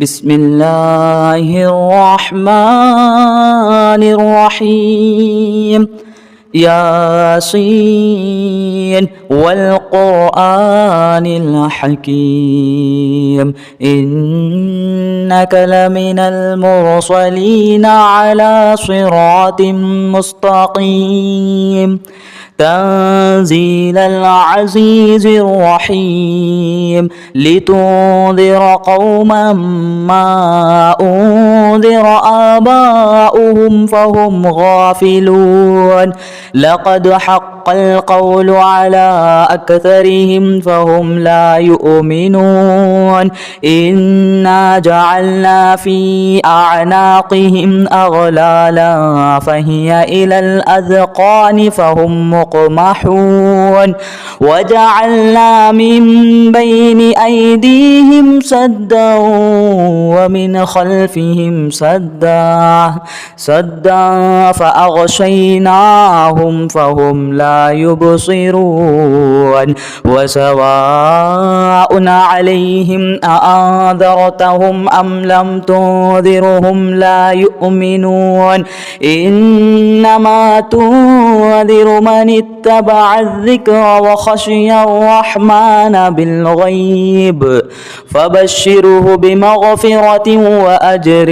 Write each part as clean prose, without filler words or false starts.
بسم الله الرحمن الرحيم. ياسين والقرآن الحكيم إنك لمن المرسلين على صراط مستقيم تنزيل العزيز الرحيم لتنذر قوما ما أنذر آباؤهم فهم غافلون لقد حق القول على أكثرهم فهم لا يؤمنون إنا جعلنا في أعناقهم أغلالا فهي إلى الأذقان فهم مقمحون وجعلنا من بين أيديهم سدا ومن خلفهم سدا فأغشيناهم فهم لا يبصرون وسواء عليهم أأنذرتهم أم لم تنذرهم لا يؤمنون إنما تنذر من اتبع الذكر وخشي الرحمن بالغيب فبشره بمغفرة وأجر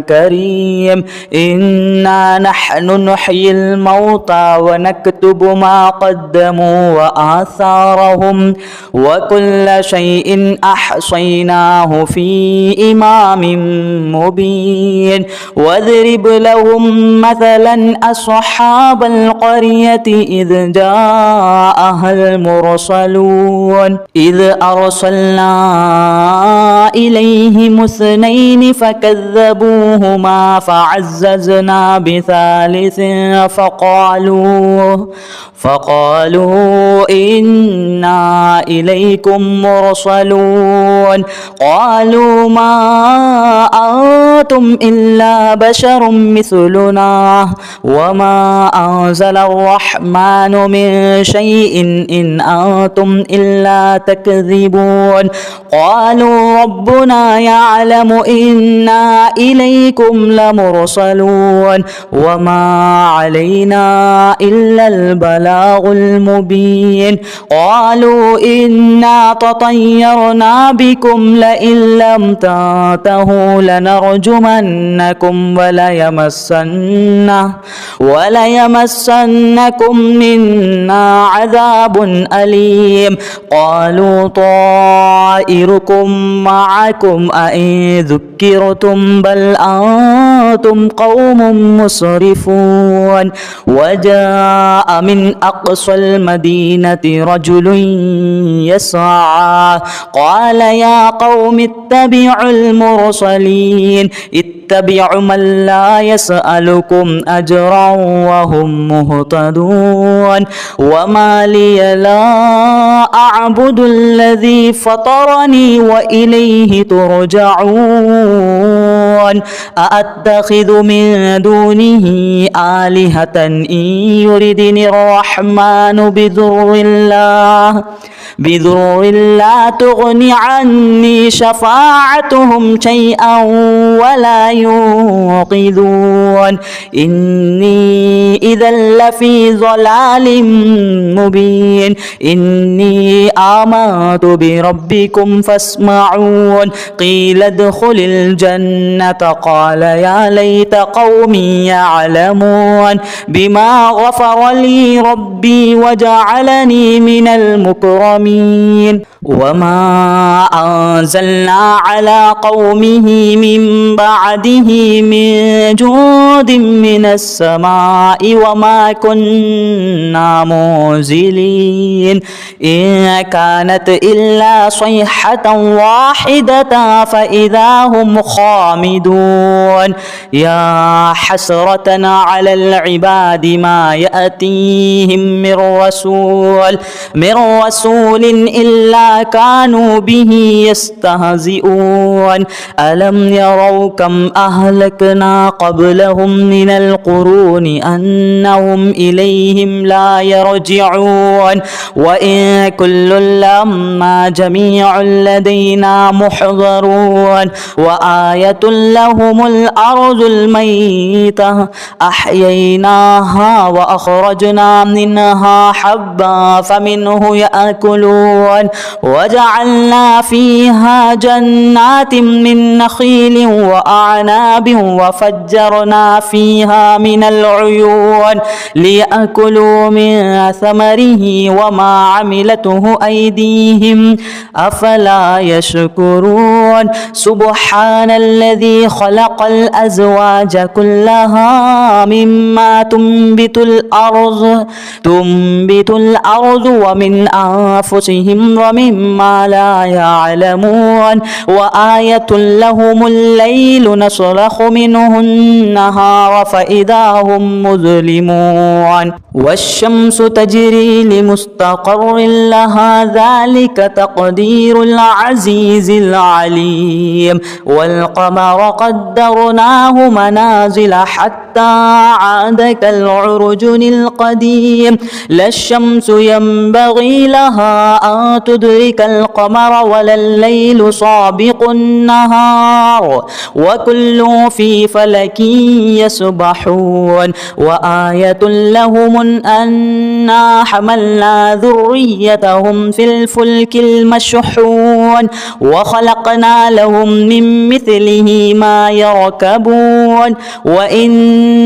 كريم. إنا نحن نحيي الموتى ونكتب ما قدموا وآثارهم وكل شيء أحصيناه في إمام مبين. واضرب لهم مثلا أصحاب القرية إذ جاءها المرسلون إذ أرسلنا إليهم اثنين فكذبوهما فعززنا بثالث فقالوا إنا إليكم مرسلون قالوا ما أنتم إلا بشر مثلنا وما أنزل الرحمن من شيء إن أنتم إلا تكذبون. قالوا ربنا يعلم إنا إليكم لمرسلون وما علينا إلا البلاغ المبين. قالوا إنا تطيرنا بكم لئن لم تنتهوا لنرجمنكم وليمسنكم منا عذاب أليم. قالوا طائركم معكم أئن ذكرتم بل أنتم قوم مسرفون. وجاء من أقصى المدينة رجل يسعى قال يا قوم اتبعوا المرسلين اتبعوا من لا يسألكم أجرا وهم مهتدون. وما لي لا أعبد الذي فطرني وإليه ترجعون. أأتخذ من دونه آلهة إن يردني الرحمن بضر لا تغني عني شفاعتهم شيئا ولا ينقذون. إني إذا لفي ضلال مبين. إني آمنت بربكم فاسمعون. قيل ادخل الجنة قال يا ليت قومي يعلمون بما غفر لي ربي وجعلني من المكرمين. وما أنزلنا على قومه من بعده من جود من السماء وما كنا منزلين إن كانت إلا صيحة واحدة فإذا هم خامدون. خامدون يا حسرة على العباد ما يأتيهم من رسول إلا كانوا به يستهزئون ألم يروا كم أهلكنا قبلهم من القرون أنهم إليهم لا يرجعون وإن كل لما جميع لدينا محضرون وآية لهم الأرض الميتة أحييناها وأخرجنا منها حبا فمنه يأكلون وجعلنا فيها جنات من نخيل وأعناب وفجرنا فيها من العيون ليأكلوا من ثمره وما عملته أيديهم أفلا يشكرون سبحان الذي خلق الأزواج كلها مما تنبت الأرض ومن أنفسهم ومما لا يعلمون وآية لهم الليل نسلخ منه النهار فإذا هم مظلمون والشمس تجري لمستقر لها ذلك تقدير العزيز العليم والقمر قدرناه منازل حتى عاد كالعرجن القديم لا الشمس ينبغي لها أن تدرك القمر ولا الليل سابق النهار وكل في فلك يسبحون وآية لهم أنا حملنا ذريتهم في الفلك المشحون وخلقنا لهم من مثله ما يركبون وإن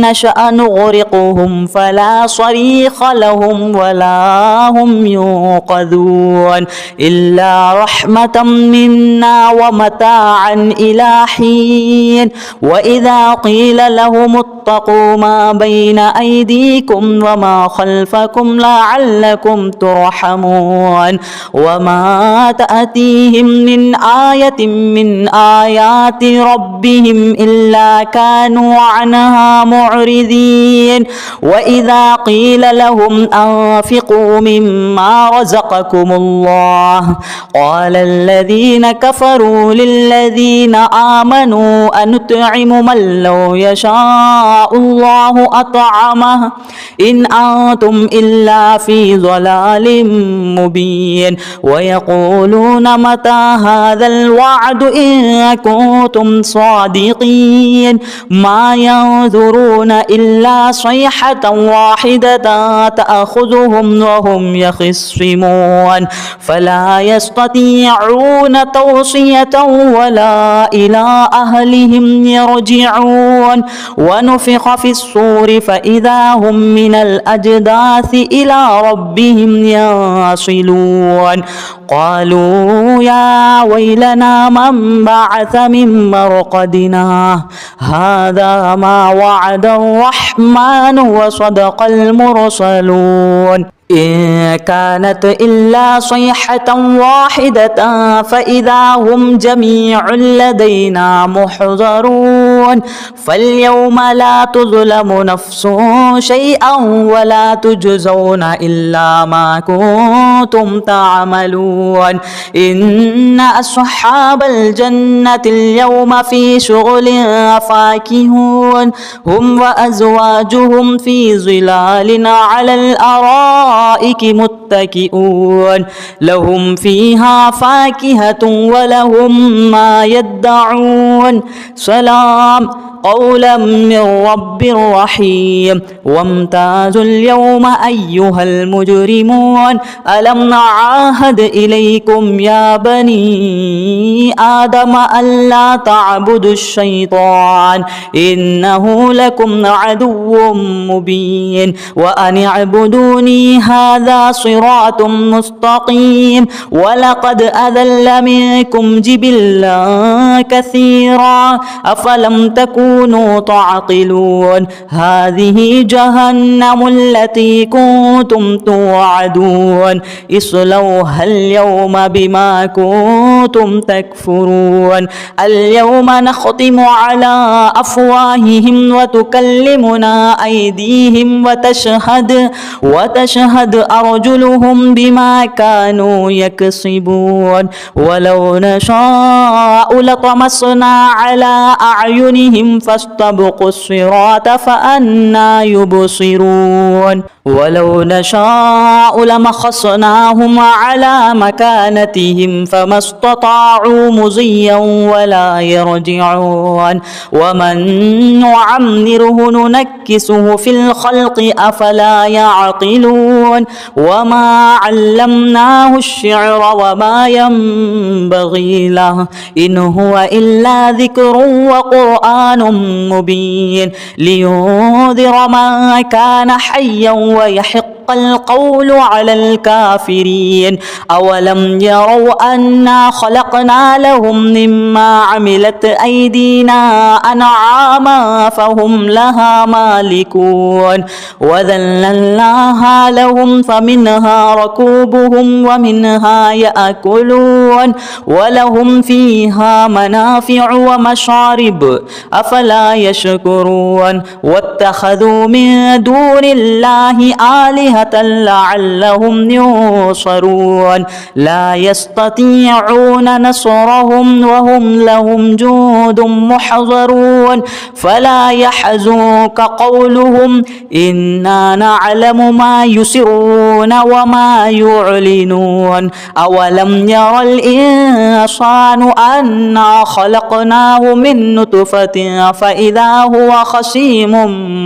نشأ نغرقهم فلا صريخ لهم ولا هم ينقذون إلا رحمة منا ومتاعا إلى حين وإذا قيل لهم اتقوا ما بين أيديكم وما خلفكم لعلكم ترحمون وما تأتيهم من آية من آيات ربهم إلا كانوا عنها معرضين وإذا قيل لهم أنفقوا مما رزقكم الله قال الذين كفروا للذين آمنوا أنطعم من لو يشاء الله أطعمه إن أنتم إلا في ضلال مبين ويقولون متى هذا الوعد إن كنتم صادقين ما ينظرون إلا صيحة واحدة تأخذهم وهم يخصمون فلا يستطيعون توصية ولا إلى أهلهم يرجعون ونفخ في الصور فإذا هم من الأجداث إلى ربهم ينصلون قالوا يا ويلنا من بعث من مرقدنا هذا ما وعد الرحمن وصدق المرسلون إن كانت إلا صيحة واحدة فإذا هم جميع لدينا محضرون فاليوم لا تظلم نفس شيئا ولا تجزون إلا ما كنتم تعملون إن أصحاب الجنة اليوم في شغل فاكهون هم وأزواجهم في ظلال على الأرائك متكئون لهم فيها فاكهة ولهم ما يدعون سلام قولا من رب رحيم وامتازوا اليوم أيها المجرمون ألم نعاهد إليكم يا بني آدم ألا تعبدوا الشيطان إنه لكم عدو مبين وأن اعبدوني هذا صراط مستقيم ولقد أذل منكم جبلا كثيرا أفلم تكونوا تعقلون هذه جهنم التي كنتم توعدون اصلوها اليوم بما كنتم تكفرون اليوم نختم على أفواههم وتكلمنا أيديهم وتشهد أرجلهم بما كانوا يكسبون ولو نشاء لطمسنا على أعينهم فاستبقوا الصراط فأنى يبصرون ولو نشاء لمخصناهم على مكانتهم فما استطاعوا مضيا ولا يرجعون ومن نعمره ننكسه في الخلق أفلا يعقلون وما علمناه الشعر وما ينبغي له إن هو إلا ذكر وقرآن مبين لينذر من كان حيا ويحق القول على الكافرين أولم يروا أنا خلقنا لهم مما عملت أيدينا أنعاما فهم لها مالكون وذللناها لهم فمنها ركوبهم ومنها يأكلون ولهم فيها منافع ومشارب أفلا يشكرون واتخذوا من دون الله آلهة لعلهم ينصرون لا يستطيعون نصرهم وهم لهم جند محضرون فلا يحزنك قولهم إنا نعلم ما يسرون وما يعلنون أولم ير الإنسان أنا خلقناه من نطفة فإذا هو خصيم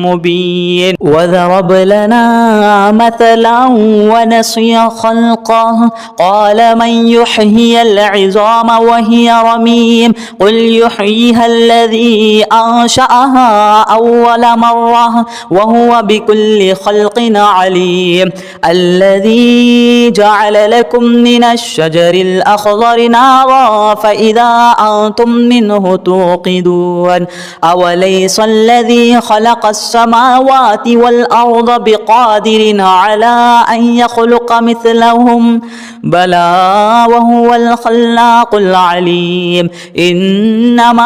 مبين وضرب لنا مثلا ونسي خلقه قال من يحيي العظام وهي رميم قل يحييها الذي أنشأها أول مرة وهو بكل خلق عليم الذي جعل لكم من الشجر الأخضر نارا فإذا أنتم منه توقدون أوليس الذي خلق السماوات والأرض بقادر على أن يخلق مثلهم بلى وهو الخلاق العليم إنما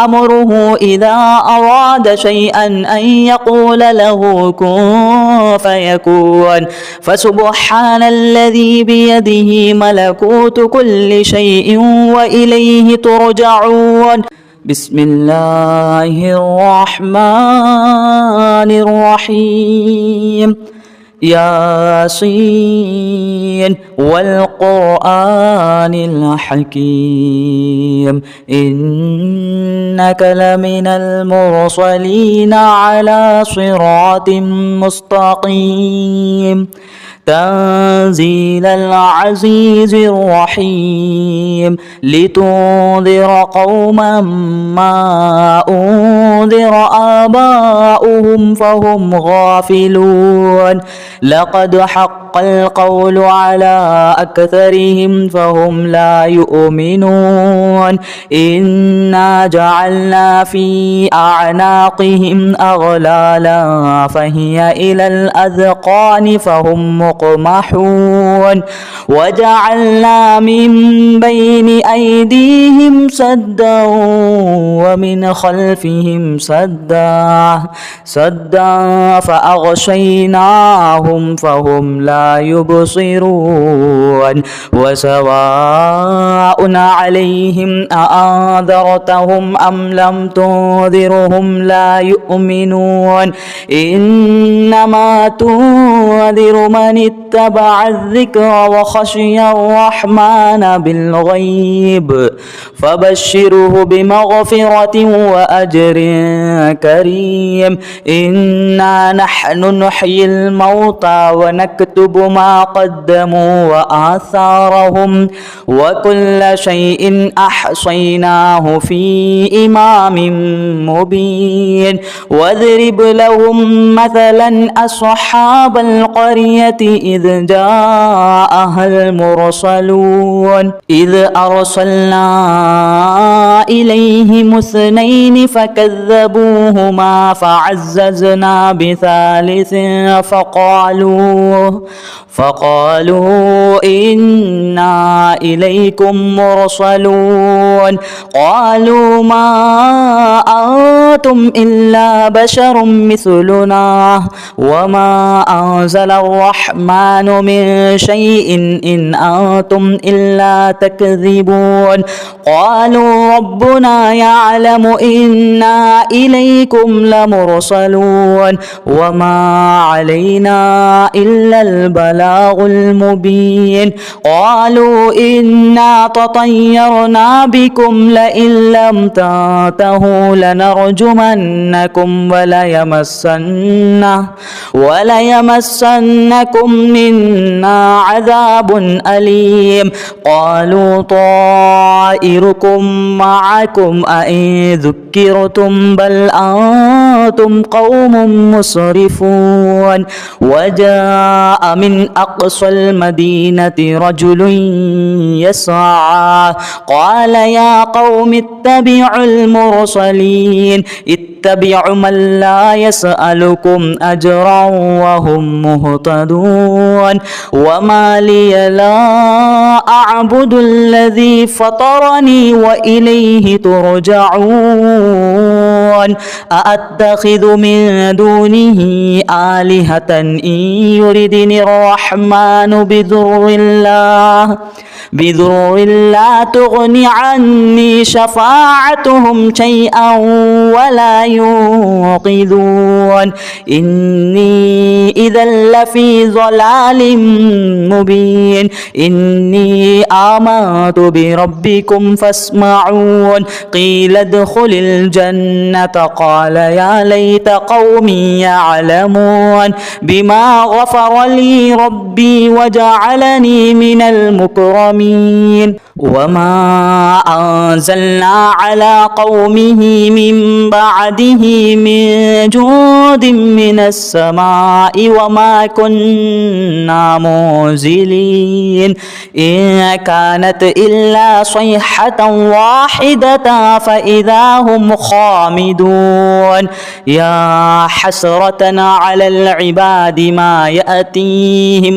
أمره إذا أراد شيئا أن يقول له كن فيكون فسبحان الذي بيده ملكوت كل شيء وإليه ترجعون بسم الله الرحمن الرحيم ياسين والقرآن الحكيم إنك لمن المرسلين على صراط مستقيم تنزيل العزيز الرحيم لتنذر قوما ما أنذر آباؤهم فهم غافلون لقد حق القول على أكثرهم فهم لا يؤمنون إنا جعلنا في أعناقهم أغلالا فهي إلى الأذقان فهم مقمحون وجعلنا من بين أيديهم سدا ومن خلفهم سدا فأغشيناهم فهم لا يبصرون وسواء عليهم أأنذرتهم أم لم تنذرهم لا يؤمنون إنما تنذر من اتبع الذكر وخشي الرحمن بالغيب فبشره بمغفرة وأجر كريم إنا نحن نحيي الموتى ونكتب ما قدموا وآثارهم وكل شيء أحصيناه في إمام مبين واضرب لهم مثلا أصحاب القرية إذ جاءها المرسلون إذ أرسلنا إليهم اثنين فكذبوهما فعززنا بثالث فقالوا إنا إليكم مرسلون. قالوا ما أنتم إلا بشر مثلنا وما أنزل الرحمن من شيء إن أنتم إلا تكذبون. قالوا ربنا يعلم إنا إليكم لمرسلون وما علينا إلا البلاغ المبين. قالوا إنا تطيرنا بكم لئن لم تنتهوا لنرجمنكم وليمسنكم منا عذاب أليم. قالوا طائركم معكم أئن ذكرتم بل أنتم قوم مسرفون. وجاء من أقصى المدينة رجل يسعى قال يا قوم اتبعوا المرسلين اتبعوا من لا يسألكم أجرا وهم مهتدون. وما لي لا أعبد الذي فطرني وإليه ترجعون. أأتخذ من دونه آلهة إن يردني الرحمن بضر لا تغني عني شفاعتهم شيئا ولا ينقذون. إني إذا لفي ضلال مبين. إني آمنت بربكم فاسمعون. قيل ادخل الجنة قال يا ليت قومي يعلمون بما غفر لي ربي وجعلني من المكرمين. وما أنزلنا على قومه من بعده من جود من السماء وما كنا منزلين. إن كانت إلا صيحة واحدة فإذا هم خامدون. يا حسرة على العباد ما يأتيهم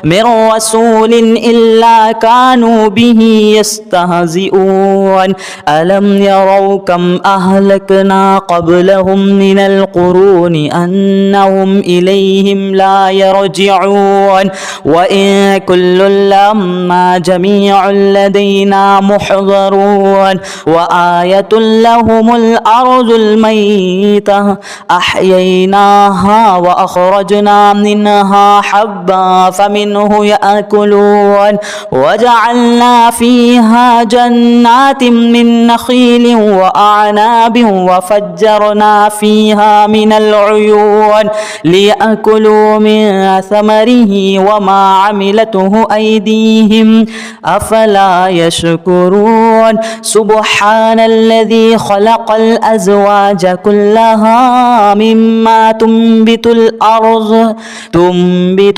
من رسول إلا كانوا به يستهزئون. ألم يروا كم أهلكنا قبلهم من القرون أنهم إليهم لا يرجعون. وإن كل لما جميع لدينا محضرون. وآية لهم الأرض الميتة أحييناها وأخرجنا منها حبا فمنه يأكلون. وجعلنا فيها جنات من نخيل وأعناب وفجرنا فيها من العيون ليأكلوا من ثمره وما عملته أيديهم أفلا يشكرون. سبحان الذي خلق الأزواج كلها مما تنبت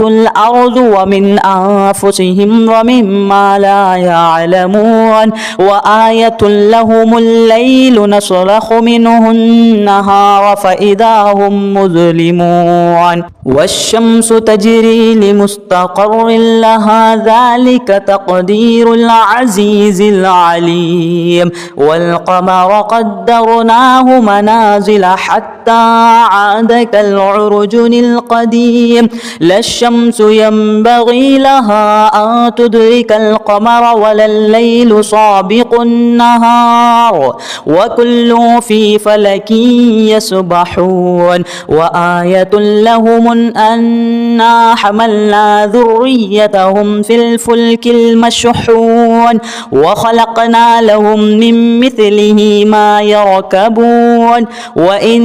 الأرض ومن أنفسهم ومما لا يعلمون. وآية لهم الليل نسلخ منه النهار فإذا هم مظلمون. والشمس تجري لمستقر لها ذلك تقدير العزيز العليم. والقمر قدرناه منازل حتى عاد كالعرجن القديم. لا الشمس ينبغي لها أن تدرك القمر ولا الليل سابق النهار وكل في فلك يسبحون. وآية لهم أنا حملنا ذريتهم في الفلك المشحون وخلقنا لهم من مثله ما يركبون وإن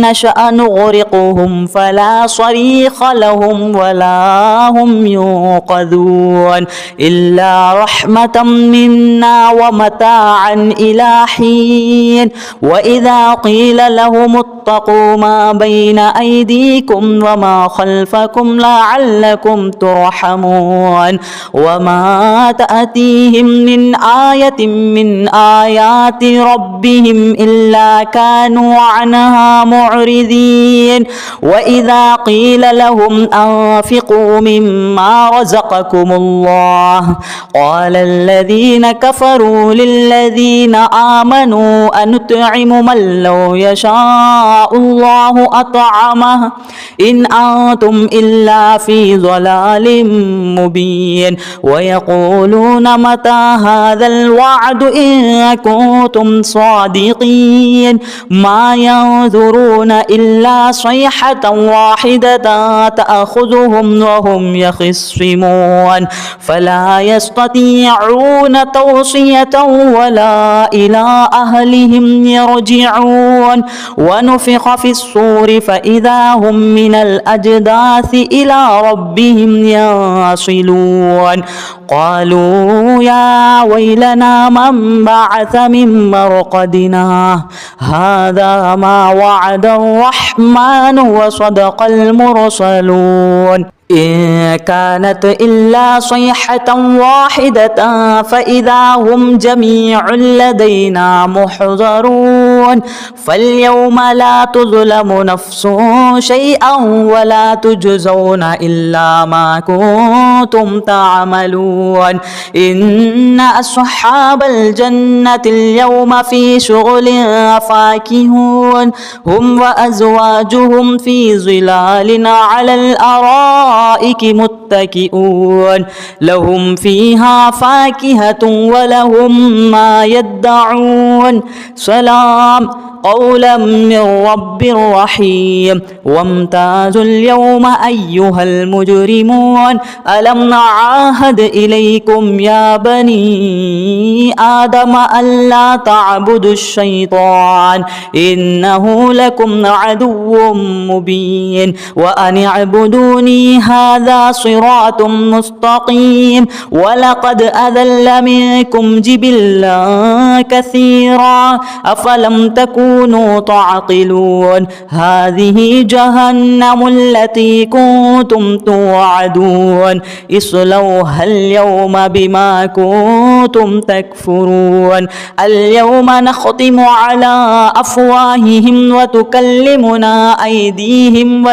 نشأ نغرقهم فلا صريخ لهم ولا هم ينقذون إلا رحمة منا ومتاعا إلى حين وإذا قيل لهم اتقوا ما بين أيديكم وما خلفكم لعلكم ترحمون وما تأتيهم من آية من آيات ربهم إلا كانوا عنها معرضين وإذا قيل لهم أنفقوا مما رزقكم الله قال الذين كفروا للذين آمنوا أنطعم من لو يشاء الله أطعمه إن أنتم إلا في ضلال مبين ويقولون متى هذا الوعد إن كنتم صادقين ما ينظرون إلا صيحة واحدة تأخذهم وهم يخصمون فلا يستطيعون توصية ولا إلى أهلهم يرجعون ونفخ في الصور فإذا هم من الأجداث إلى ربهم ينصلون قالوا يا ويلنا من بعث من مرقدنا هذا ما وعد الرحمن وصدق المرسلون إن كانت إلا صيحة واحدة فإذا هم جميع لدينا محضرون فاليوم لا تظلم نفس شيئا ولا تجزون إلا ما كنتم تعملون إن أصحاب الجنة اليوم في شغل فاكهون هم وأزواجهم في ظلال على الأرائك متكئون لهم فيها فاكهة ولهم ما يدعون سلام قولا من رب رحيم وامتازوا اليوم أيها المجرمون ألم نعاهد إليكم يا بني آدم ألا تعبدوا الشيطان إنه لكم عدو مبين وأن اعبدوني هذا صراط مستقيم ولقد أذل منكم جبلا كثيرا أفلم تكونوا تعقلون هذه جهنم التي كنتم توعدون اصلوها اليوم بما كنتم تكفرون اليوم نختم على أفواههم وتكلمنا أيديهم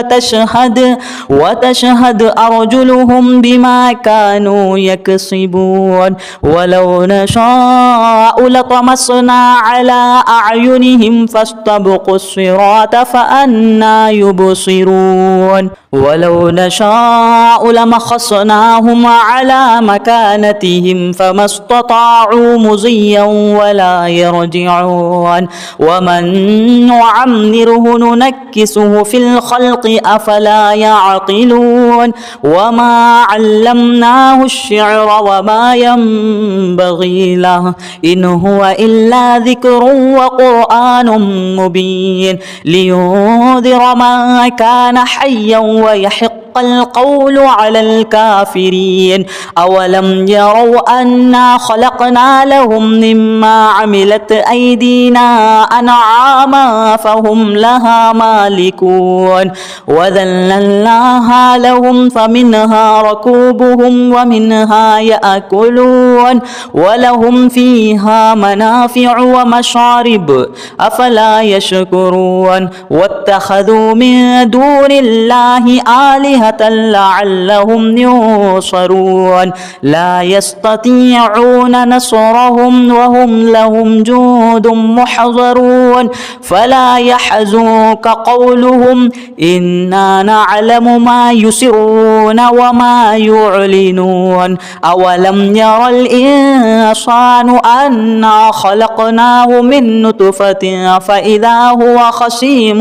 وتشهد أرجلهم بما كانوا يكسبون ولو نشاء لطمسنا على أعينهم فاستبقوا الصراط فأنى يبصرون ولو نشاء لمخصناهم على مكانتهم فما استطاعوا مضيا ولا يرجعون ومن نعمره ننكسه في الخلق أفلا يعقلون وما علمناه الشعر وما ينبغي له إن هو إلا ذكر وقرآن مبين لينذر من كان حيا ويحق القول على الكافرين أولم يروا أنا خلقنا لهم مما عملت أيدينا أنعاما فهم لها مالكون وذللناها لهم فمنها ركوبهم ومنها يأكلون ولهم فيها منافع ومشارب أفلا يشكرون واتخذوا من دون الله آلهة لعلهم ينصرون لا يستطيعون نصرهم وهم لهم جند محضرون فلا يحزنك قولهم إنا نعلم ما يسرون وما يعلنون أولم ير الإنسان أنا خلقناه من نطفة فإذا هو خصيم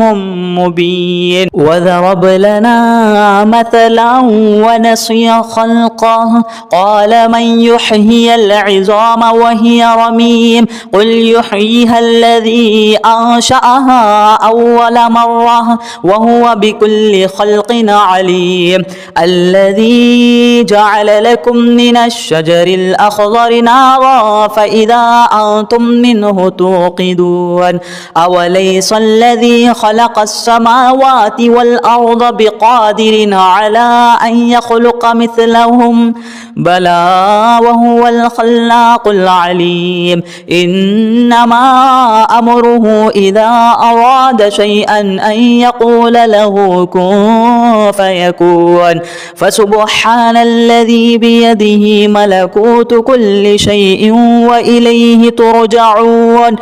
مبين وضرب لنا مثلا ونسي خلقه قال من يحيي العظام وهي رميم قل يحييها الذي أنشأها أول مرة وهو بكل خلق عليم الذي جعل لكم من الشجر الأخضر نارا فإذا أنتم منه توقدون أوليس الذي خلق السماوات والأرض بقادر على أن يخلق مثلهم بلى وهو الخلاق العليم إنما أمره إذا أراد شيئا أن يقول له كن فيكون فسبحان الذي بيده ملكوت كل شيء وإليه ترجعون.